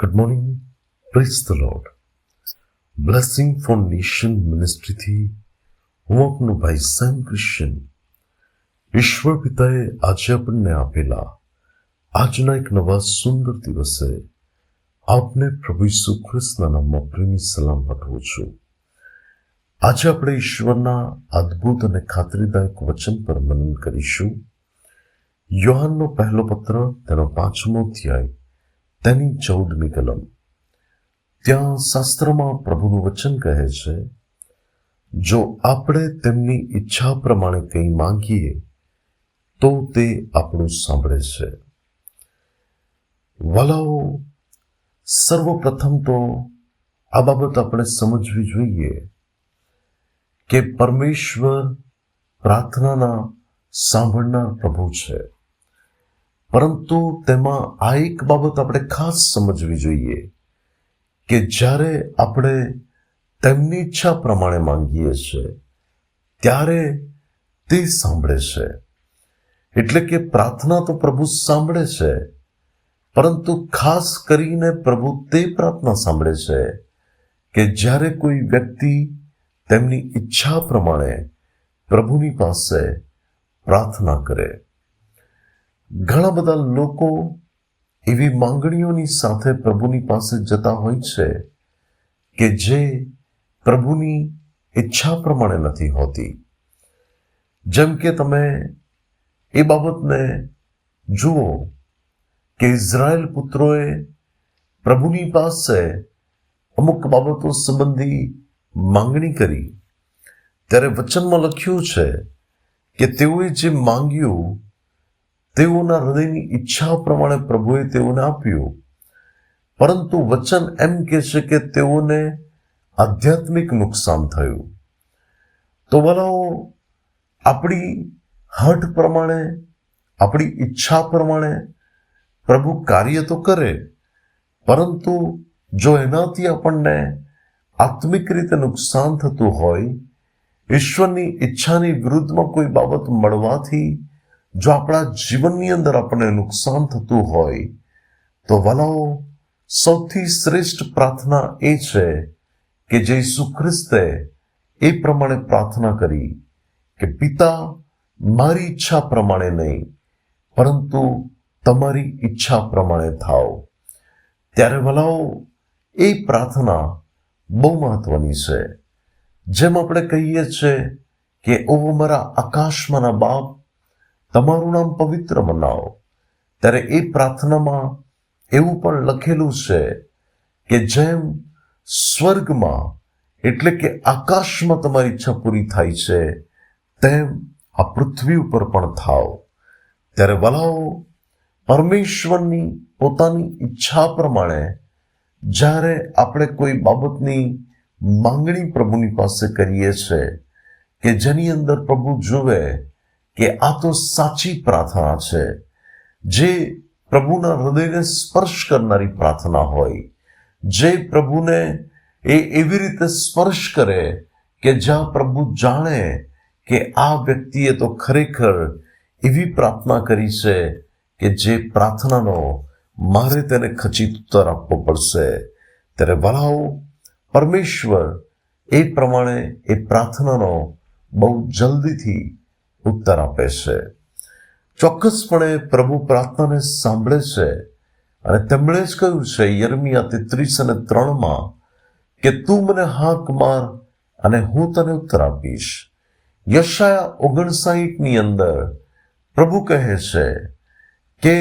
Good morning, praise the lord. Blessing foundation મિનિસ્ટ્રીથી હું આપનો ભાઈ સેમ ક્રિશ્ચન. ઈશ્વર પિતાએ આજે આપણને આપેલા આજના એક નવા સુંદર દિવસે આપને પ્રભુ ઈસુ ખ્રિસ્તના નામમાં પ્રેમી સલામ પાઠવું છું. આજે આપણે ઈશ્વરના અદ્ભુત અને ખાતરીદાયક વચન પર મનન કરીશું. યોહાનનો પહેલો પત્ર, તેનો 5મો અધ્યાય, તેની 14મી કલમ. ત્યાં શાસ્ત્રમાં પ્રભુનું વચન કહે છે, જો આપણે તેમની ઈચ્છા પ્રમાણે કંઈ માંગીએ તો તે આપણું સાંભળે છે. વાલાઓ, સર્વપ્રથમ તો આ બાબત આપણે સમજવી જોઈએ કે પરમેશ્વર પ્રાર્થનાના સાંભળનાર પ્રભુ છે. પરંતુ તેમાં આ એક બાબત આપણે ખાસ સમજવી જોઈએ કે જ્યારે આપણે તેમની ઈચ્છા પ્રમાણે માંગીએ છીએ ત્યારે તે સાંભળે છે. એટલે કે પ્રાર્થના તો પ્રભુ સાંભળે છે, પરંતુ ખાસ કરીને પ્રભુ તે પ્રાર્થના સાંભળે છે કે જ્યારે કોઈ વ્યક્તિ તેમની ઈચ્છા પ્રમાણે પ્રભુની પાસે પ્રાર્થના કરે. ઘણા બધા લોકો એવી માંગણીઓની સાથે પ્રભુની પાસે જતા હોય છે કે જે પ્રભુની ઈચ્છા પ્રમાણે નથી હોતી. જેમ કે તમે એ બાબતને જુઓ કે ઇઝરાયેલ પુત્રોએ પ્રભુની પાસે અમુક બાબતો સંબંધી માંગણી કરી, ત્યારે વચનમાં લખ્યું છે કે તેઓએ જે માંગ્યું તેઓના હૃદયની ઈચ્છા પ્રમાણે પ્રભુએ તેઓને આપ્યું. પરંતુ વચન એમ કહે છે કે તેઓને આધ્યાત્મિક નુકસાન થયું. તો વાલાઓ, આપણી હઠ પ્રમાણે, આપણી ઈચ્છા પ્રમાણે પ્રભુ કાર્ય તો કરે, પરંતુ જો એનાથી આપણને આત્મિક રીતે નુકસાન થતું હોય, ઈશ્વરની ઈચ્છાની વિરુદ્ધમાં કોઈ બાબત મળવાથી જો આપણા જીવનની અંદર આપણને નુકસાન થતું હોય, તો વાલાઓ, સૌથી શ્રેષ્ઠ પ્રાર્થના એ છે કે જે ઈસુ ખ્રિસ્તે એ પ્રમાણે પ્રાર્થના કરી કે પિતા, મારી ઈચ્છા પ્રમાણે નહીં, પરંતુ તમારી ઈચ્છા પ્રમાણે થાવ. ત્યારે વાલાઓ, એ પ્રાર્થના બહુ મહત્વની છે. જેમ આપણે કહીએ છીએ કે ઓ અમારા આકાશમાંના બાપ, તમારું નામ પવિત્ર મનાવો, ત્યારે એ પ્રાર્થનામાં એવું પણ લખેલું છે કે જેમ સ્વર્ગમાં એટલે કે આકાશમાં તમારી ઈચ્છા પૂરી થાય છે, તેમ આ પૃથ્વી ઉપર પણ થાવ. ત્યારે વાલાઓ, પરમેશ્વરની પોતાની ઈચ્છા પ્રમાણે જ્યારે આપણે કોઈ બાબતની માંગણી પ્રભુની પાસે કરીએ છીએ કે જેની અંદર પ્રભુ જુએ કે આ તો સાચી પ્રાર્થના છે, જે પ્રભુના હૃદયને સ્પર્શ કરનારી પ્રાર્થના હોય, જે પ્રભુને એ એવી રીતે સ્પર્શ કરે કે જ્યાં પ્રભુ જાણે કે આ વ્યક્તિએ તો ખરેખર એવી પ્રાર્થના કરી છે કે જે પ્રાર્થનાનો મારે તેને ખચિત ઉત્તર આપવો પડશે. ત્યારે વાલાઓ, પરમેશ્વર એ પ્રમાણે એ પ્રાર્થનાનો બહુ જલ્દીથી ઉત્તર આપે છે. ચોક્કસપણે પ્રભુ પ્રાર્થનાને સાંભળે છે, અને તેમણે જ કહ્યું છે યર્મિયા 33:3 કે તું મને હાક માર અને હું તને ઉત્તર આપીશ. યશાયા 59 અંદર પ્રભુ કહે છે કે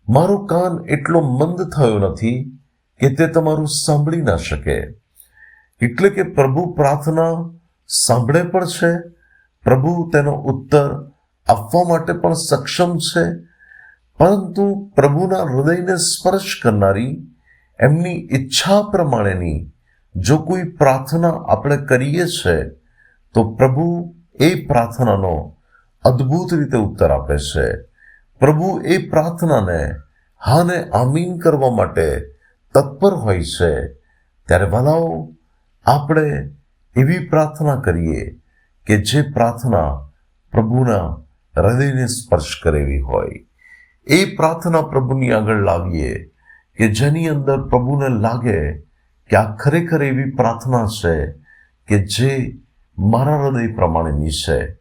મારો કાન એટલો મંદ થયો નથી કે તે તમારું સાંભળી ના શકે. એટલે કે પ્રભુ પ્રાર્થના સાંભળે પણ છે, પ્રભુ તેનો ઉત્તર આપવા માટે પણ સક્ષમ છે. પરંતુ પ્રભુના હૃદયને સ્પર્શ કરનારી, એમની ઈચ્છા પ્રમાણેની જો કોઈ પ્રાર્થના આપણે કરીએ છીએ તો પ્રભુ એ પ્રાર્થનાનો અદ્ભુત રીતે ઉત્તર આપે છે. પ્રભુ એ પ્રાર્થનાને હાને આમીન કરવા માટે તત્પર હોય છે. ત્યારે વાલાઓ, આપણે એવી પ્રાર્થના કરીએ કે જે પ્રાર્થના પ્રભુના હૃદયને સ્પર્શ કરેલી હોય. એ પ્રાર્થના પ્રભુની આગળ લાવીએ કે જેની અંદર પ્રભુને લાગે કે આ ખરેખર એવી પ્રાર્થના છે કે જે મારા હૃદય પ્રમાણેની છે,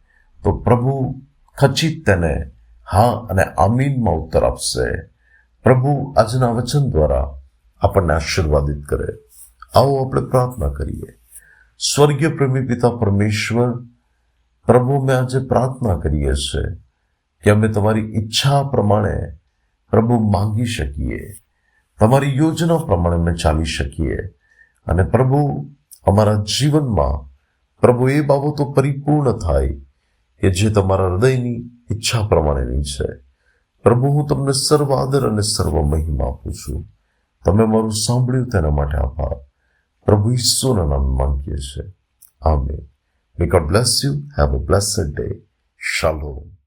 તો પ્રભુ ખચિત તેને હા અને આમીનમાં ઉત્તર આપશે. પ્રભુ આજના વચન દ્વારા આપણને આશીર્વાદિત કરે. આવો આપણે પ્રાર્થના કરીએ. સ્વર્ગીય પ્રેમી પિતા પરમેશ્વર, પ્રભુ અમે આજે પ્રાર્થના કરીએ છીએ કે અમે તમારી ઈચ્છા પ્રમાણે પ્રભુ માંગી શકીએ, તમારી યોજના પ્રમાણે અમે ચાલી શકીએ, અને પ્રભુ અમારા જીવનમાં પ્રભુ એ બાબતો પરિપૂર્ણ થાય કે જે તમારા હૃદયની ઈચ્છા પ્રમાણેની છે. પ્રભુ, હું તમને સર્વ આદર અને સર્વ મહિમા આપું છું. તમે મારું સાંભળ્યું તેના માટે આભાર. પ્રભુ ઈસુના નામ માંગીએ છીએ. Amen. May God bless you. Have a blessed day. Shalom.